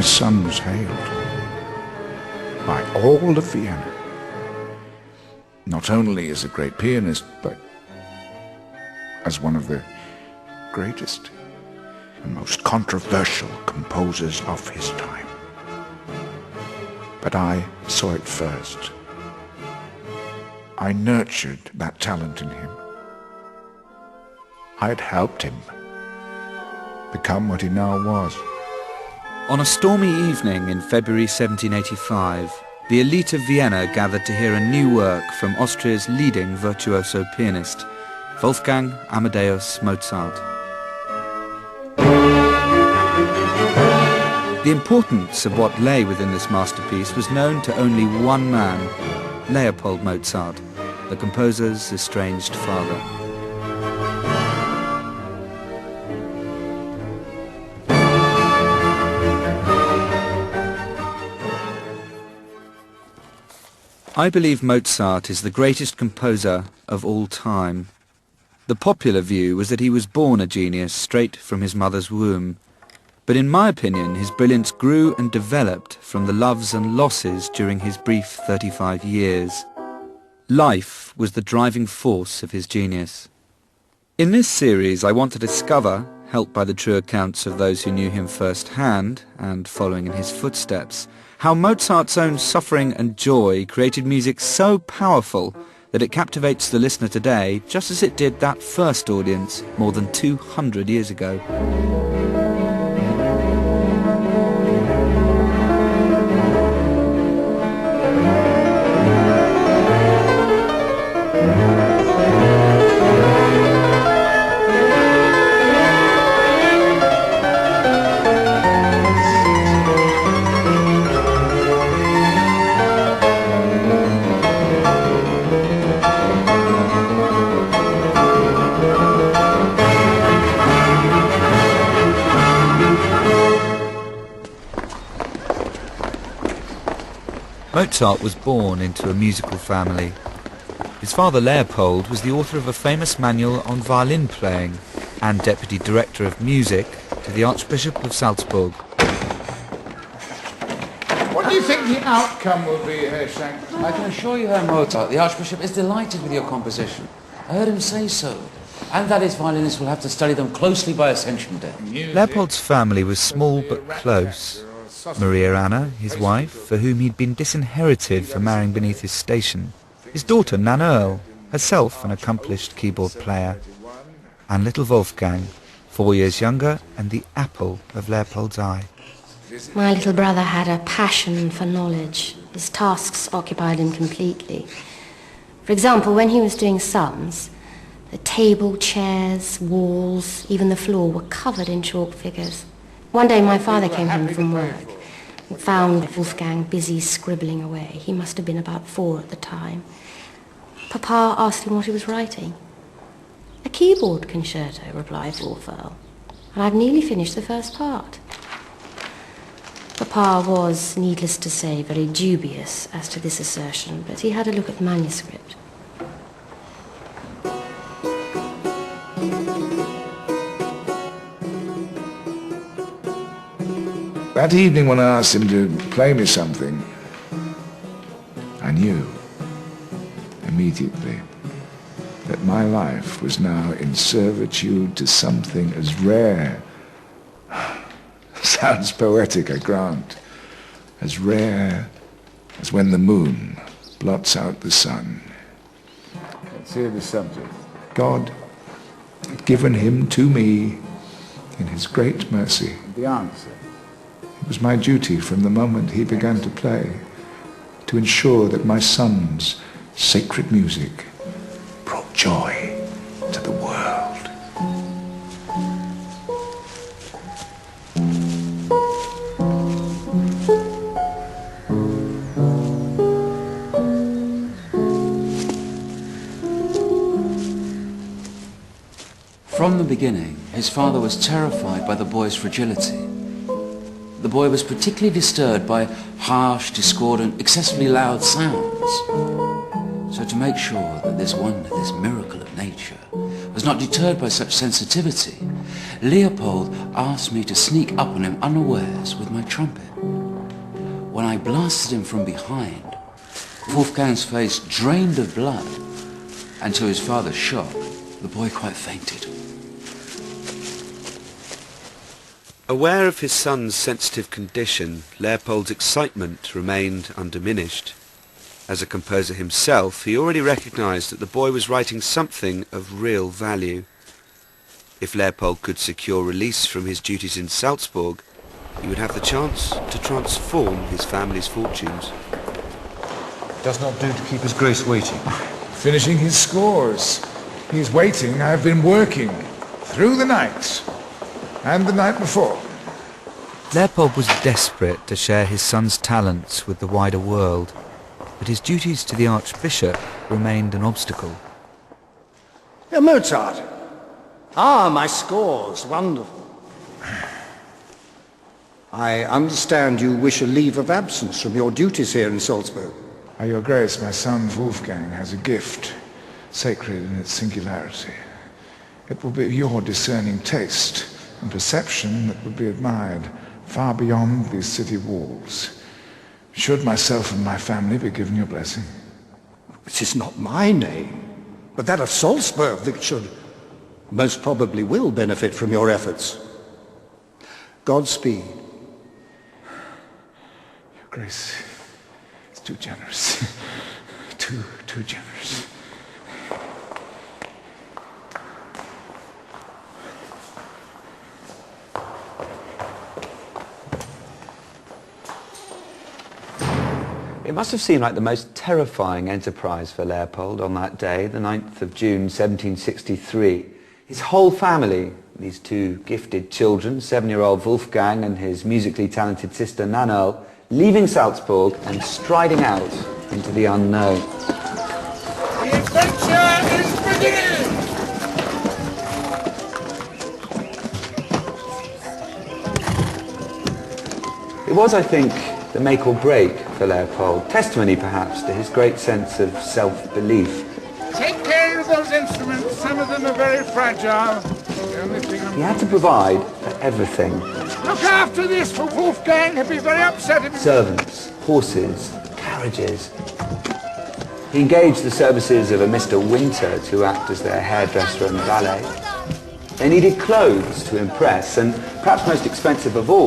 his son was hailed by all of Vienna, not only as a great pianist, but as one of the greatest and most controversial composers of his time. But I saw it first. I nurtured that talent in him. I had helped him become what he now was. On a stormy evening in February 1785, the elite of Vienna gathered to hear a new work from Austria's leading virtuoso pianist, Wolfgang Amadeus Mozart. The importance of what lay within this masterpiece was known to only one man, Leopold Mozart, the composer's estranged father. I believe Mozart is the greatest composer of all time. The popular view was that he was born a genius straight from his mother's womb. But in my opinion, his brilliance grew and developed from the loves and losses during his brief 35 years. Life was the driving force of his genius. In this series, I want to discover, helped by the true accounts of those who knew him firsthand and following in his footsteps, how Mozart's own suffering and joy created music so powerful that it captivates the listener today just as it did that first audience more than 200 years ago. Mozart was born into a musical family. His father Leopold was the author of a famous manual on violin playing and deputy director of music to the Archbishop of Salzburg. What do you think the outcome will be, Herr Schenk? I can assure you, Herr Mozart, the Archbishop is delighted with your composition. I heard him say so. And that his violinists will have to study them closely by Ascension Day. Leopold's family was small but close. Maria Anna, his wife, for whom he'd been disinherited for marrying beneath his station. His daughter, Nan Earl, herself an accomplished keyboard player. And little Wolfgang, 4 years younger and the apple of Leopold's eye. My little brother had a passion for knowledge. His tasks occupied him completely. For example, when he was doing sums, the table, chairs, walls, even the floor were covered in chalk figures. One day my father came home from work and found Wolfgang busy scribbling away. He must have been about 4 at the time. Papa asked him what he was writing. "A keyboard concerto," replied Wolfgang, "and I've nearly finished the first part." Papa was, needless to say, very dubious as to this assertion, but he had a look at the manuscript. That evening when I asked him to play me something, I knew immediately that my life was now in servitude to something as rare, sounds poetic, I grant, as rare as when the moon blots out the sun. Let's hear the subject. God had given him to me in his great mercy. The answer. It was my duty from the moment he began to play to ensure that my son's sacred music brought joy to the world. From the beginning, his father was terrified by the boy's fragility. The boy was particularly disturbed by harsh, discordant, excessively loud sounds. So to make sure that this wonder, this miracle of nature, was not deterred by such sensitivity, Leopold asked me to sneak up on him unawares with my trumpet. When I blasted him from behind, Wolfgang's face drained of blood, and to his father's shock, the boy quite fainted. Aware of his son's sensitive condition, Leopold's excitement remained undiminished. As a composer himself, he already recognized that the boy was writing something of real value. If Leopold could secure release from his duties in Salzburg, he would have the chance to transform his family's fortunes. Does not do to keep his grace waiting. Finishing his scores. He's waiting. I've been working through the night and the night before. Leopold was desperate to share his son's talents with the wider world, but his duties to the Archbishop remained an obstacle. Mozart. Ah, my scores. Wonderful. I understand you wish a leave of absence from your duties here in Salzburg. Your Grace, my son Wolfgang has a gift, sacred in its singularity. It will be your discerning taste and perception that would be admired far beyond these city walls. Should myself and my family be given your blessing? It is not my name, but that of Salzburg that should, most probably will benefit from your efforts. Godspeed. Your Grace is too generous. too generous. It must have seemed like the most terrifying enterprise for Leopold on that day, the 9th of June 1763. His whole family, these two gifted children, 7-year-old Wolfgang and his musically talented sister Nannerl, leaving Salzburg and striding out into the unknown. The adventure is beginning! It was, I think, the make or break for Leopold, testimony perhaps to his great sense of self-belief. Take care of those instruments, some of them are very fragile. He had to provide for everything. Look after this for Wolfgang, he'll be very upset if... Servants, horses, carriages. He engaged the services of a Mr. Winter to act as their hairdresser and valet. They needed clothes to impress, and perhaps most expensive of all,